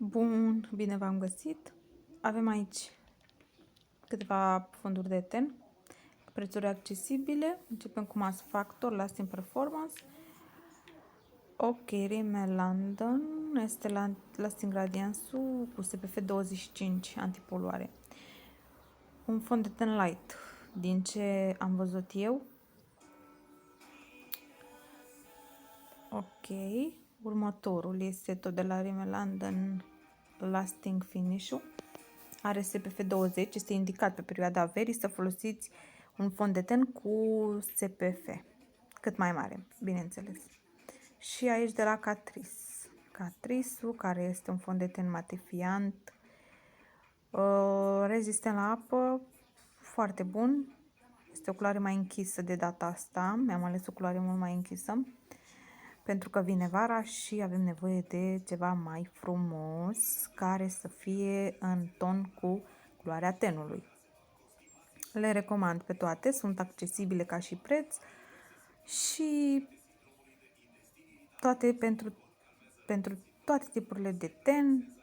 Bun, bine v-am găsit. Avem aici câteva fonduri de ten, prețuri accesibile. Începem cu Mass Factor, Lasting Performance. Ok, Rimmel London este la Lasting Radiance-ul cu SPF 25 antipoluare. Un fond de ten light, din ce am văzut eu. Ok, următorul este tot de la Rimmel London, Lasting Finish-ul. Are SPF 20, este indicat pe perioada verii să folosiți un fond de ten cu SPF cât mai mare, bineînțeles. Și aici de la Catrice. Catrice-ul, care este un fond de ten matifiant, rezistent la apă, foarte bun. Este o culoare mai închisă de data asta, mi-am ales o culoare mult mai închisă, pentru că vine vara și avem nevoie de ceva mai frumos, care să fie în ton cu culoarea tenului. Le recomand pe toate, sunt accesibile ca și preț și toate pentru toate tipurile de ten,